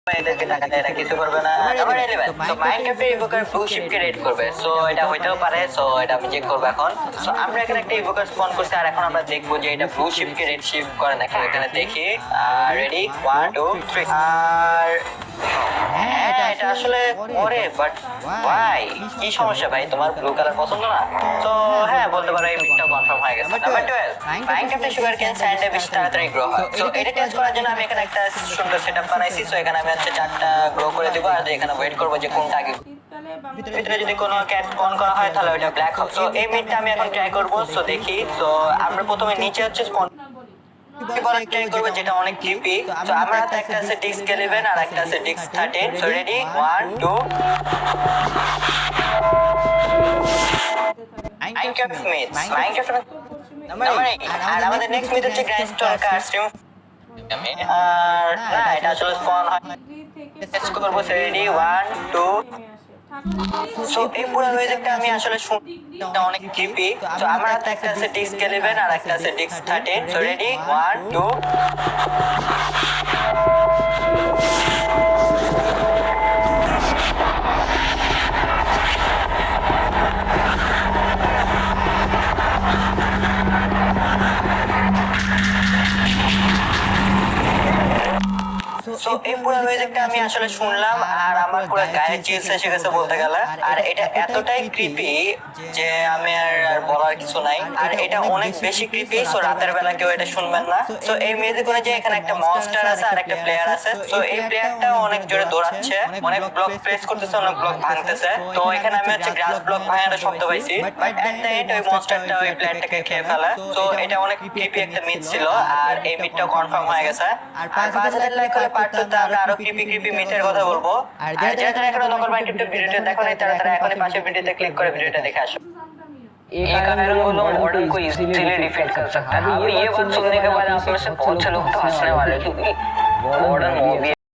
এদেরকে টাকা দেয় না, কিছু করবে না। নাম্বার 11 সো মাইনক্রাফটের ইভোকার ব্লু শিপকে রেড করবে। সো এটা হইতেও পারে, সো এটা আমি চেক করব এখন। সো আমরা এখানে একটা ইভোকার স্পন করছি, আর এখন আমরা দেখবো যে এটা ব্লু শিপকে রেড শিপ করে নাকি। এখানে দেখি, রেডি 1 2 3। আর হ্যাঁ, এটা আসলে করে, বাট ভাই কি সমস্যা ভাই, তোমার ব্লু কালার পছন্দ না? তো হ্যাঁ, বলতে পারো এই মিটটা কনফার্ম হয়ে গেছে। নাম্বার 12 মাইনক্রাফটে সুগার কেন স্যান্ডে বেশি তাড়াতাড়ি গ্রো হয়। সো এটা টেস্ট করার জন্য আমি এখানে একটা সুন্দর সেটআপ বানাইছি। সো এখানে আমি হচ্ছে 4টা গ্রো করে দিব, আর এখানে ওয়েট করব যে কোনটা আগে। ভিতরে যদি কোনো ক্যাট স্পন করা হয় তাহলে ওটা ব্ল্যাক হবে। সো এই মিটটা আমি এখন ট্রাই করব। সো দেখি, তো আমরা প্রথমে নিচে হচ্ছে স্পন বলা ট্রাই করব, যেটা অনেক ক্রিপি। তো আমার হাতে একটা আছে ডিক্স 11 আর একটা আছে ডিক্স 13। So ready 1 2। Minecraft myth, Minecraft number 8। আর আমাদের নেক্সট মিথ হচ্ছে গ্রাইন্ডস্টোন কাস্টিউম। আর না, এটা আসলে স্পন হয়। টেস্ট করব। রেডি 1 2। সো এই পুরো মিউজিকটা আমি আসলে শুনতে অনেক ক্রিপি। তো আমার হাতে একটা আছে ডিক্স 11 আর একটা আছে ডিক্স 13। So ready 1 2। সো এই পুরো মিউজিকটা আমি আসলে শুনলাম, আর আমার পুরো গায়ে চিলস এসে গেছে বলতে গেলে। আর এটা এতটাই ক্রিপি যে আমি আর বলার কিছু নাই। আর এটা অনেক বেশি ক্রিপি। সো রাতের বেলা কেউ এটা শুনবেন না। সো এই মিউজিক অনুযায়ী এখানে একটা মনস্টার আছে আর একটা প্লেয়ার আছে। সো এই প্লেয়ারটা অনেক জোরে দৌড়াচ্ছে, অনেক ব্লক প্রেস করতেছে, অনেক ব্লক ভাঙতেছে। তো এখানে আমি হচ্ছে গ্রাস ব্লক ভাঙার শব্দ পাইছি, বাট এট দ্য এন্ড ওই মনস্টারটা ওই প্লেয়ারটাকে খেয়ে ফেলে। সো এটা অনেক ক্রিপি একটা মিথ ছিল, আর এই মিথটা কনফার্ম হয়ে গেছে। আর 5000 লাইক হলে পার্ট 2 তে আমরা আরো ক্রিপি মিথের কথা বলবো। আর যারা এখনো নকল মাইনক্রাফট ভিডিওটা দেখো নাই, তারা এখনই পাশের ভিডিওতে ক্লিক করে ভিডিওটা देखा আসো। एक आयरन गोलम मॉडल को इजीली डिफीट कर सकता है। अब ये बात सुनने के बाद आप में से बहुत से लोग तो हंसने वाले, क्योंकि मॉडर्न मॉब